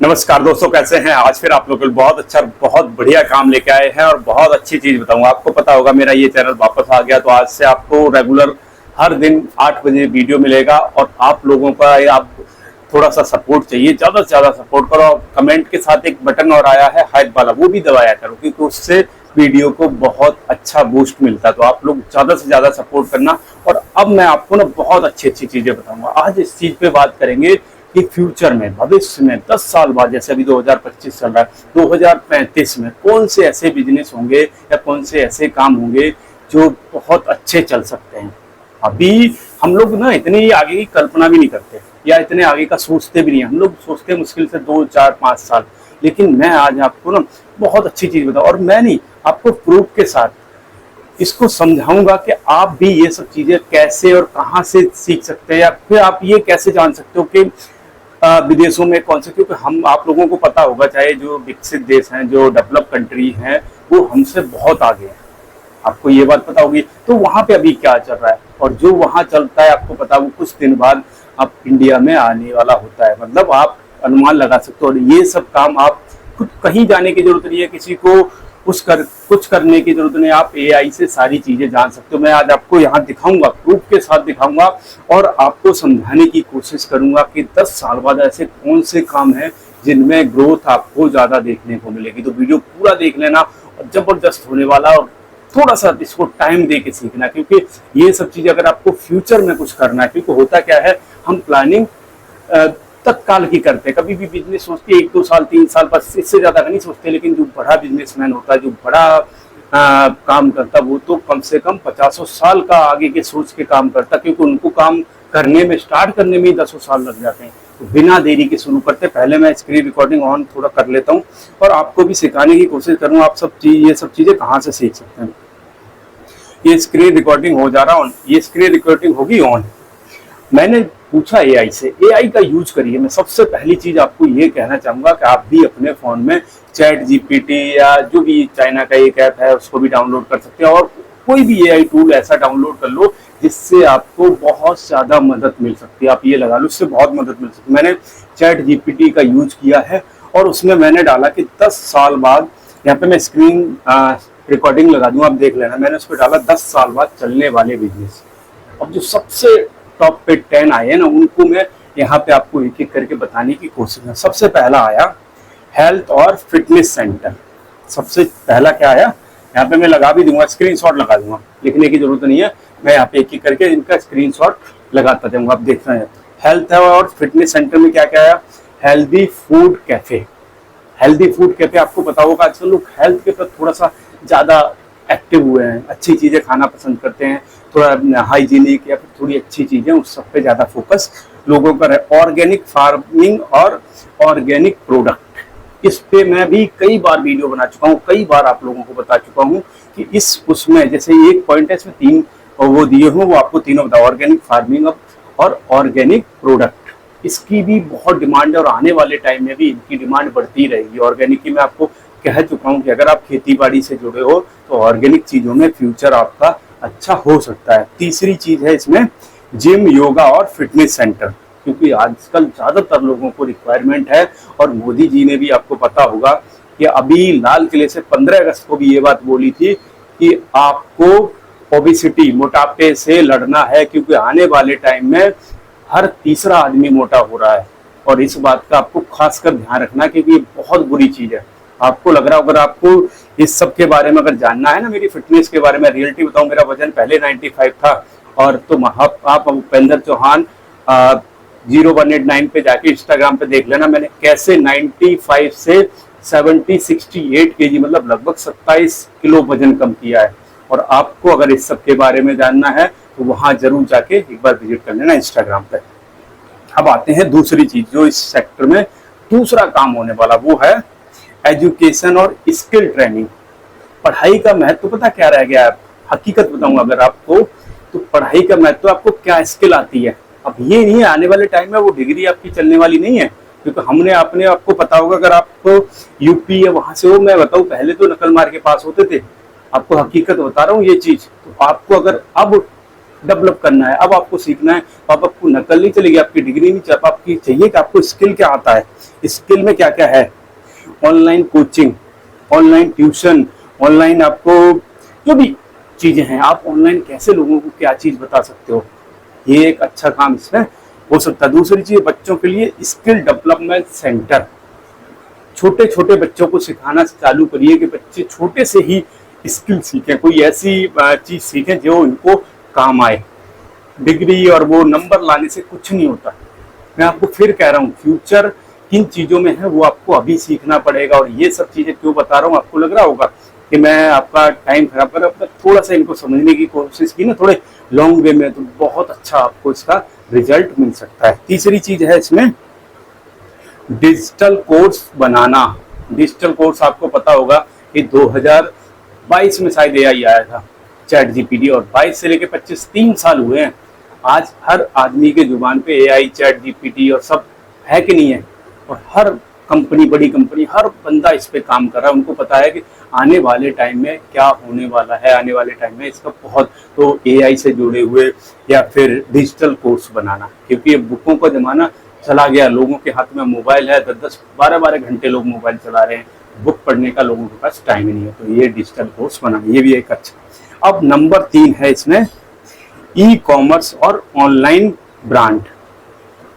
नमस्कार दोस्तों, कैसे हैं। आज फिर आप लोग बहुत अच्छा बहुत बढ़िया काम लेके आए हैं और बहुत अच्छी चीज बताऊंगा। आपको पता होगा मेरा ये चैनल वापस आ गया, तो आज से आपको रेगुलर हर दिन 8 बजे वीडियो मिलेगा। और आप लोगों का आप थोड़ा सा सपोर्ट चाहिए, ज्यादा से ज्यादा सपोर्ट करो। कमेंट के साथ एक बटन और आया है हाइप वाला, वो भी दबाया करो, क्योंकि उससे वीडियो को बहुत अच्छा बूस्ट मिलता है। तो आप लोग ज्यादा से ज्यादा सपोर्ट करना। और अब मैं आपको ना बहुत अच्छी अच्छी चीजें बताऊंगा। आज इस चीज पे बात करेंगे कि फ्यूचर में, भविष्य में 10 साल बाद, जैसे अभी 2025 चल रहा है, 2035 में कौन से ऐसे बिजनेस होंगे या कौन से ऐसे काम होंगे जो बहुत अच्छे चल सकते हैं। अभी हम लोग ना इतनी आगे की कल्पना भी नहीं करते या इतने आगे का सोचते भी नहीं। हम लोग सोचते हैं मुश्किल से 2, 4, 5 साल। लेकिन मैं आज आपको ना बहुत अच्छी चीज बताऊं, और मैं नहीं, आपको प्रूफ के साथ इसको समझाऊंगा कि आप भी ये सब चीजें कैसे और कहां से सीख सकते हैं, या फिर आप ये कैसे जान सकते हो कि विदेशों में कौन से, क्योंकि हम आप लोगों को पता होगा, चाहे जो विकसित देश हैं, जो डेवलप कंट्री हैं, वो हमसे बहुत आगे हैं। आपको ये बात पता होगी। तो वहां पे अभी क्या चल रहा है और जो वहां चलता है, आपको पता, वो कुछ दिन बाद अब इंडिया में आने वाला होता है। मतलब आप अनुमान लगा सकते हो। और ये सब काम आप खुद कहीं जाने की जरूरत नहीं है, किसी को कुछ करने की जरूरत नहीं। आप एआई से सारी चीजें जान सकते हो। मैं आज आपको यहाँ दिखाऊंगा, प्रूफ के साथ दिखाऊंगा, और आपको समझाने की कोशिश करूंगा कि 10 साल बाद ऐसे कौन से काम हैं जिनमें ग्रोथ आपको ज्यादा देखने को मिलेगी। तो वीडियो पूरा देख लेना, और जबरदस्त होने वाला। और थोड़ा सा इसको टाइम दे के सीखना, क्योंकि ये सब चीजें अगर आपको फ्यूचर में कुछ करना है, क्योंकि होता क्या है, हम प्लानिंग तत्काल की करते हैं। कभी भी बिजनेस सोचते 1, 2 साल, 3 साल, बस इससे ज्यादा नहीं सोचते। लेकिन जो बड़ा बिजनेसमैन होता है, जो बड़ा काम करता है, वो तो कम से कम 50 साल का आगे के सोच के काम करता है, क्योंकि उनको काम करने में, स्टार्ट करने में ही 10 साल लग जाते हैं। तो बिना देरी के शुरू करते। पहले मैं स्क्रीन रिकॉर्डिंग ऑन थोड़ा कर लेता हूँ और आपको भी सिखाने की कोशिश करूँगा। आप ये सब चीजें कहाँ से सीख सकते हैं। ये स्क्रीन रिकॉर्डिंग हो जा रहा ऑन, ये स्क्रीन रिकॉर्डिंग होगी ऑन। मैंने पूछा एआई से, एआई का यूज करिए। मैं सबसे पहली चीज आपको ये कहना चाहूंगा कि आप भी अपने फोन में चैट जीपीटी या जो भी चाइना का एक ऐप है उसको भी डाउनलोड कर सकते हैं, और कोई भी एआई टूल ऐसा डाउनलोड कर लो जिससे आपको बहुत ज्यादा मदद मिल सकती है। आप ये लगा लो, उससे बहुत मदद मिल सकती है। मैंने चैट जीपीटी का यूज किया है, और उसमें मैंने डाला कि 10 साल बाद, यहाँ पे मैं स्क्रीन रिकॉर्डिंग लगा दूंगा, आप देख लेना। मैंने उस पर डाला 10 साल बाद चलने वाले बिजनेस। अब जो सबसे टॉप पे 10 आए हैं ना, उनको मैं यहाँ पे आपको एक एक करके बताने की कोशिश है। सबसे पहला आया हेल्थ और फिटनेस सेंटर। सबसे पहला क्या आया, यहाँ पे मैं लगा भी दूंगा, स्क्रीनशॉट लगा दूंगा, लिखने की जरूरत नहीं है। मैं यहाँ पे एक एक करके इनका स्क्रीनशॉट लगाता जाऊंगा, आप देख रहे हैं। हेल्थ और फिटनेस सेंटर में क्या क्या आया, healthy food cafe. Healthy food cafe, आपको पता होगा आजकल लोग हेल्थ के प्रति थोड़ा सा ज्यादा एक्टिव हुए हैं, अच्छी चीजें खाना पसंद करते हैं, थोड़ा हाइजीनिक या फिर थोड़ी अच्छी चीजें, उस सब पे ज्यादा फोकस लोगों का है। ऑर्गेनिक फार्मिंग और ऑर्गेनिक प्रोडक्ट, इस पे मैं भी कई बार वीडियो बना चुका हूँ, कई बार आप लोगों को बता चुका हूँ कि उसमें जैसे एक पॉइंट है, इसमें 3 वो दिए हुए, वो आपको तीनों बताओ। ऑर्गेनिक फार्मिंग और ऑर्गेनिक प्रोडक्ट, इसकी भी बहुत डिमांड है, और आने वाले टाइम में भी इनकी डिमांड बढ़ती रहेगी। ऑर्गेनिक की मैं आपको कह चुका हूँ कि अगर आप खेती बाड़ी से जुड़े हो तो ऑर्गेनिक चीजों में फ्यूचर आपका अच्छा हो सकता है। तीसरी चीज है इसमें जिम, योगा और फिटनेस सेंटर, क्योंकि आजकल ज्यादातर लोगों को रिक्वायरमेंट है। और मोदी जी ने भी, आपको पता होगा कि अभी लाल किले से 15 अगस्त को भी ये बात बोली थी कि आपको ओबेसिटी, मोटापे से लड़ना है, क्योंकि आने वाले टाइम में हर तीसरा आदमी मोटा हो रहा है। और इस बात का आपको खासकर ध्यान रखना, क्योंकि ये बहुत बुरी चीज है। आपको लग रहा है, अगर आपको इस सब के बारे में अगर जानना है ना, मेरी फिटनेस के बारे में, रियलिटी बताऊं, मेरा वजन पहले 95 था, और तुम आप उपेंद्र चौहान 0189 पे जाके इंस्टाग्राम पे देख लेना, मैंने कैसे 95 से 68 केजी, मतलब लगभग 27 किलो वजन कम किया है। और आपको अगर इस सब के बारे में जानना है तो वहां जरूर जाके एक बार विजिट कर लेना इंस्टाग्राम पे। अब आते हैं दूसरी चीज, जो इस सेक्टर में दूसरा काम होने वाला, वो है एजुकेशन और स्किल ट्रेनिंग। पढ़ाई का महत्व पता क्या रह गया है, हकीकत बताऊंगा अगर आपको, तो पढ़ाई का महत्व, आपको क्या स्किल आती है। अब ये नहीं है, आने वाले टाइम में वो डिग्री आपकी चलने वाली नहीं है, क्योंकि हमने अपने, आपको पता होगा, अगर आपको यूपी या वहां से हो, मैं बताऊं, पहले तो नकल मार के पास होते थे। आपको हकीकत बता रहा हूँ ये चीज। तो आपको अगर अब डेवलप करना है। अब आपको सीखना है, अब आपको नकल नहीं चलेगी, आपकी डिग्री नहीं चाहिए, आपकी चाहिए कि आपको स्किल क्या आता है, स्किल में क्या क्या है। Online coaching, online tuition, online आपको जो भी चीजें हैं, आप ऑनलाइन कैसे लोगों को क्या चीज बता सकते हो, ये एक अच्छा काम इसमें हो सकता है। दूसरी चीज, बच्चों के लिए स्किल डेवलपमेंट सेंटर, छोटे छोटे बच्चों को सिखाना चालू करिए कि बच्चे छोटे से ही स्किल सीखें, कोई ऐसी चीज सीखें जो इनको काम आए। डिग्री और वो नंबर लाने से कुछ नहीं होता। मैं आपको फिर कह रहा हूँ, फ्यूचर किन चीजों में है वो आपको अभी सीखना पड़ेगा। और ये सब चीजें क्यों बता रहा हूँ, आपको लग रहा होगा कि मैं आपका टाइम खराब कर रहा हूँ, थोड़ा सा इनको समझने की कोशिश की ना, थोड़े लॉन्ग वे में, तो बहुत अच्छा आपको इसका रिजल्ट मिल सकता है। तीसरी चीज है इसमें डिजिटल कोर्स बनाना। डिजिटल कोर्स आपको पता होगा कि 2022 में शायद एआई आया था, चैट जीपीटी, और 22 से लेकर 25 3 साल हुए हैं। आज हर आदमी के जुबान पे एआई, चैट जीपीटी और सब है कि नहीं है। और हर कंपनी, बड़ी कंपनी, हर बंदा इस पे काम कर रहा है। उनको पता है कि आने वाले टाइम में क्या होने वाला है, आने वाले टाइम में इसका बहुत, तो एआई से जुड़े हुए या फिर डिजिटल कोर्स बनाना, क्योंकि ये बुकों का जमाना चला गया, लोगों के हाथ में मोबाइल है, 10-10 12-12 घंटे लोग मोबाइल चला रहे हैं, बुक पढ़ने का लोगों के पास टाइम ही नहीं है। तो ये डिजिटल कोर्स बनाना, ये भी एक अच्छा। अब नंबर 3 है इसमें ई कॉमर्स और ऑनलाइन ब्रांड।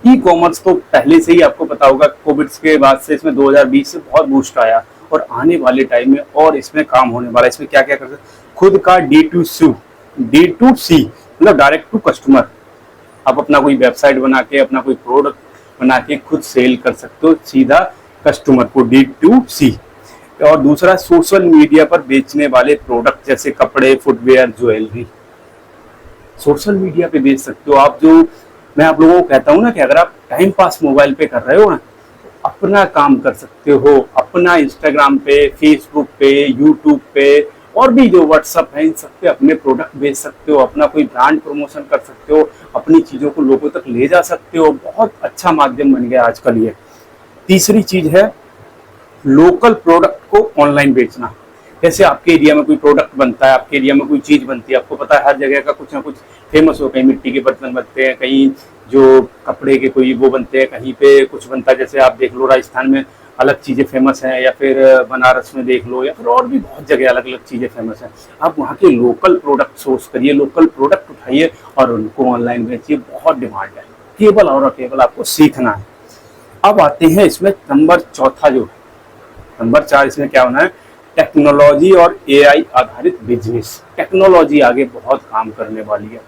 ई कॉमर्स तो पहले से ही आपको पता होगा, कोविड के बाद से इसमें 2020 से बहुत बूस्ट आया, और आने वाले टाइम में और इसमें काम होने वाला है। इसमें क्या क्या कर सकते, खुद का D2C मतलब डायरेक्ट टू कस्टमर, आप अपना कोई वेबसाइट बना के, अपना कोई प्रोडक्ट बना के खुद सेल कर सकते हो सीधा कस्टमर को, D2C। और दूसरा, सोशल मीडिया पर बेचने वाले प्रोडक्ट जैसे कपड़े, फुटवेयर, ज्वेलरी, सोशल मीडिया पे बेच सकते हो आप। जो मैं आप लोगों को कहता हूँ ना कि अगर आप टाइम पास मोबाइल पे कर रहे हो ना, तो अपना काम कर सकते हो, अपना इंस्टाग्राम पे, फेसबुक पे, यूट्यूब पे और भी जो व्हाट्सअप है, इन सब पे अपने प्रोडक्ट बेच सकते हो, अपना कोई ब्रांड प्रमोशन कर सकते हो, अपनी चीज़ों को लोगों तक ले जा सकते हो। बहुत अच्छा माध्यम बन गया आजकल ये। तीसरी चीज़ है लोकल प्रोडक्ट को ऑनलाइन बेचना। जैसे आपके एरिया में कोई प्रोडक्ट बनता है, आपके एरिया में कोई चीज़ बनती है, आपको पता है हर जगह का कुछ ना कुछ फेमस हो, कहीं मिट्टी के बर्तन बनते हैं, कहीं जो कपड़े के कोई वो बनते हैं, कहीं पे कुछ बनता है। जैसे आप देख लो राजस्थान में अलग चीज़ें फेमस हैं, या फिर बनारस में देख लो, या फिर और भी बहुत जगह अलग अलग चीज़ें फेमस हैं। आप वहाँ के लोकल प्रोडक्ट सोर्स करिए, लोकल प्रोडक्ट उठाइए और उनको ऑनलाइन बेचिए, बहुत डिमांड है। केवल और केवल आपको सीखना है। अब आते हैं इसमें नंबर 4, जो नंबर 4, इसमें क्या होना है, टेक्नोलॉजी और एआई आधारित बिजनेस। टेक्नोलॉजी आगे बहुत काम करने वाली है,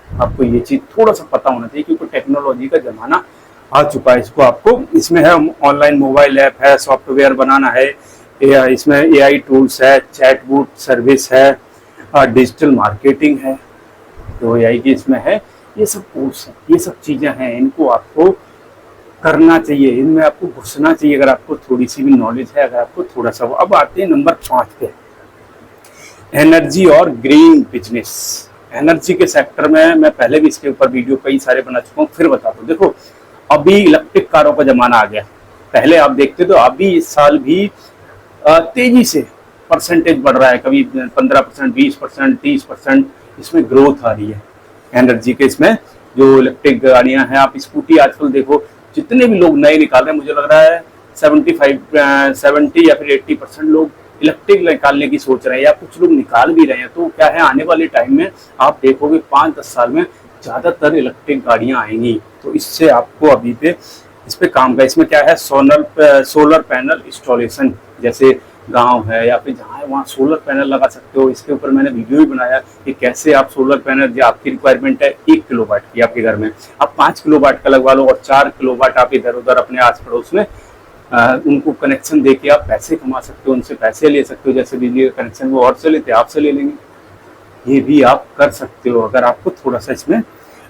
आपको ये चीज़ थोड़ा सा पता होना चाहिए, क्योंकि टेक्नोलॉजी का जमाना आ चुका है। इसको आपको, इसमें है ऑनलाइन मोबाइल ऐप है, सॉफ्टवेयर बनाना है, इसमें एआई टूल्स है, चैटबॉट सर्विस है, डिजिटल मार्केटिंग है, तो एआई की इसमें है। ये सब कोर्स है, ये सब चीज़ें हैं, इनको आपको करना चाहिए, इनमें आपको घुसना चाहिए अगर आपको थोड़ी सी भी नॉलेज है, अगर आपको थोड़ा सा। अब आते हैं नंबर 5 पे, एनर्जी और ग्रीन बिजनेस। एनर्जी के सेक्टर में मैं पहले भी इसके ऊपर वीडियो कई सारे बना चुका हूँ, फिर बता दूँ। देखो अभी इलेक्ट्रिक कारों का जमाना आ गया, पहले आप देखते तो अभी इस साल भी तेजी से परसेंटेज बढ़ रहा है, कभी 15%, 20%, 30% इसमें ग्रोथ आ रही है एनर्जी के। इसमें जो इलेक्ट्रिक गाड़ियां हैं, आप स्कूटी आजकल देखो, जितने भी लोग नए निकाल रहे हैं, मुझे लग रहा है 70 या फिर 80% लोग इलेक्ट्रिक निकालने की सोच रहे हैं, या कुछ लोग निकाल भी रहे हैं। तो क्या है, आने वाले टाइम में आप देखोगे 5-10 साल में ज़्यादातर इलेक्ट्रिक गाड़ियां आएंगी। तो इससे आपको अभी पे इस पे काम का, इसमें क्या है, सोलर पैनल इंस्टॉलेशन, जैसे गांव है या फिर जहाँ है वहाँ सोलर पैनल लगा सकते हो। इसके ऊपर मैंने वीडियो भी बनाया कि कैसे आप सोलर पैनल, जो आपकी रिक्वायरमेंट है 1 किलोवाट की आपके घर में, आप 5 किलोवाट का लगवा लो, और 4 किलोवाट आप इधर उधर अपने आस पड़ोस में उनको कनेक्शन दे के आप पैसे कमा सकते हो, उनसे पैसे ले सकते हो। जैसे बिजली का कनेक्शन वो और से लेते हैं, आपसे ले लेंगे। ये भी आप कर सकते हो अगर आपको थोड़ा सा इसमें।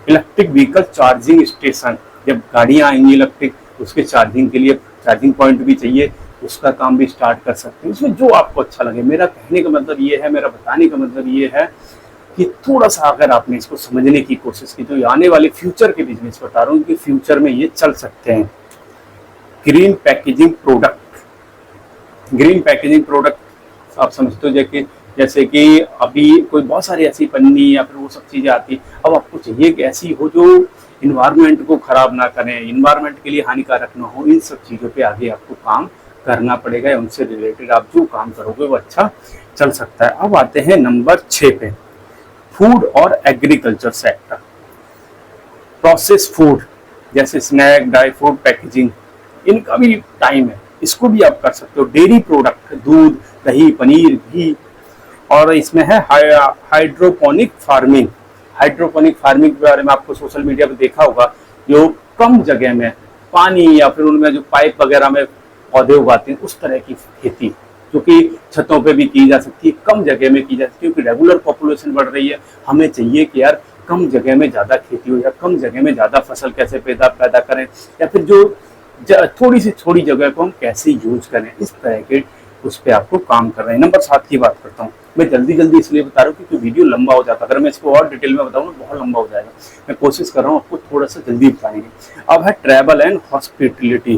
इलेक्ट्रिक व्हीकल चार्जिंग स्टेशन, जब गाड़ियाँ आएंगी इलेक्ट्रिक, उसके चार्जिंग के लिए चार्जिंग पॉइंट भी चाहिए, उसका काम भी स्टार्ट कर सकते हो। इसमें जो आपको अच्छा लगे। मेरा कहने का मतलब ये है, मेरा बताने का मतलब ये है कि थोड़ा सा अगर आपने इसको समझने की कोशिश की, तो आने वाले फ्यूचर के बिजनेस बता रहा हूँ कि फ्यूचर में ये चल सकते हैं। Green packaging product, green packaging product आप समझते हो, जैसे जैसे कि अभी कोई बहुत सारी ऐसी पन्नी या फिर वो सब चीज़ें आती, अब आपको चाहिए कि ऐसी हो जो इन्वायरमेंट को खराब ना करें, इन्वायरमेंट के लिए हानिकारक ना हो। इन सब चीज़ों पे आगे आपको काम करना पड़ेगा या उनसे रिलेटेड आप जो काम करोगे वो अच्छा चल सकता है। अब आते हैं नंबर 6 पे, फूड और एग्रीकल्चर सेक्टर। प्रोसेस फूड जैसे स्नैक, ड्राई फ्रूट, पैकेजिंग, इनका भी टाइम है, इसको भी आप कर सकते हो। डेयरी प्रोडक्ट, दूध, दही, पनीर, घी। और इसमें है हाइड्रोपोनिक फार्मिंग। हाइड्रोपोनिक फार्मिंग के बारे में आपको सोशल मीडिया पे देखा होगा, जो कम जगह में पानी या फिर उनमें जो पाइप वगैरह में पौधे उगाते हैं, उस तरह की खेती जो कि छतों पे भी की जा सकती है, कम जगह में की जा सकती है, क्योंकि रेगुलर पॉपुलेशन बढ़ रही है। हमें चाहिए कि यार कम जगह में ज़्यादा खेती हो या कम जगह में ज़्यादा फसल कैसे पैदा करें, या फिर जो थोड़ी सी थोड़ी जगह को हम कैसे यूज करें, इस तरह के उस पर आपको काम कर रहे हैं। नंबर 7 की बात करता हूँ। मैं जल्दी जल्दी इसलिए बता रहा हूँ क्योंकि वीडियो लंबा हो जाता है, अगर मैं इसको और डिटेल में बताऊँ ना बहुत लंबा हो जाएगा। मैं कोशिश कर रहा हूँ आपको थोड़ा सा जल्दी बताएंगे। अब है ट्रैवल एंड हॉस्पिटलिटी।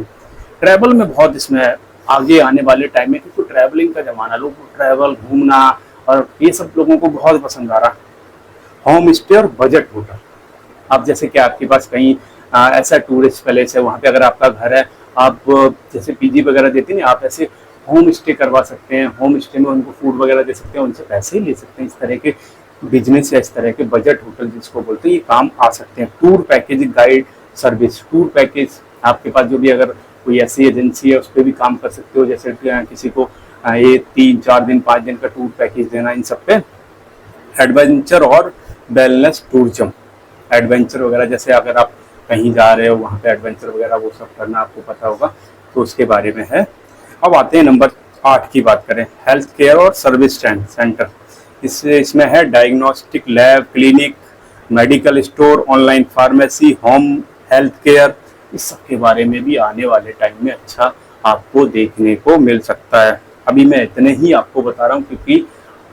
ट्रैवल में बहुत इसमें आगे आने वाले टाइम में, क्योंकि ट्रैवलिंग का जमाना, लोग ट्रैवल घूमना और ये सब लोगों को बहुत पसंद आ रहा है। होम स्टे और बजट होटल। अब जैसे कि आपके पास कहीं ऐसा टूरिस्ट पैलेस है, वहाँ पे अगर आपका घर है, आप जैसे पीजी वगैरह देते हैं, आप ऐसे होम स्टे करवा सकते हैं। होम स्टे में उनको फूड वगैरह दे सकते हैं, उनसे पैसे ही ले सकते हैं। इस तरह के बिजनेस या इस तरह के बजट होटल जिसको बोलते हैं, ये काम आ सकते हैं। Tour package, guide service, tour package आपके पास जो भी अगर कोई ऐसी एजेंसी है उस पर भी काम कर सकते हो। जैसे किसी को ये 3-4 दिन 5 दिन का टूर पैकेज देना, इन सब पे। एडवेंचर और वेलनेस टूरिज्म, एडवेंचर वगैरह, जैसे अगर आप कहीं जा रहे हो वहाँ पे एडवेंचर वगैरह वो सब करना आपको पता होगा, तो उसके बारे में है। अब आते हैं नंबर 8 की बात करें, हेल्थ केयर और सर्विस सेंटर। इसमें है diagnostic lab, clinic, medical store, online pharmacy, home health care. इस सब के बारे में भी आने वाले टाइम में अच्छा आपको देखने को मिल सकता है। अभी मैं इतने ही आपको बता रहा हूँ क्योंकि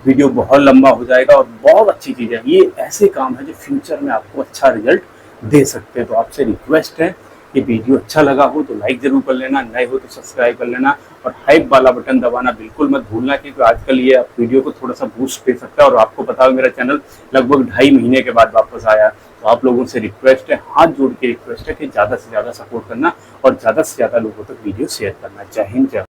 वीडियो बहुत लंबा हो जाएगा और बहुत अच्छी चीज़ है। ये ऐसे काम है जो फ्यूचर में आपको अच्छा रिजल्ट दे सकते हैं। तो आपसे रिक्वेस्ट है कि वीडियो अच्छा लगा हो तो लाइक जरूर कर लेना, नए हो तो सब्सक्राइब कर लेना और हाइप वाला बटन दबाना बिल्कुल मत भूलना, क्योंकि आजकल ये वीडियो को थोड़ा सा बूस्ट दे सकता है। और आपको पता है मेरा चैनल लगभग 2.5 महीने के बाद वापस आया, तो आप लोगों से रिक्वेस्ट है, हाथ जोड़ के रिक्वेस्ट है कि ज़्यादा से ज़्यादा सपोर्ट करना और ज़्यादा से ज़्यादा लोगों तक वीडियो शेयर करना। जय हिंद, जय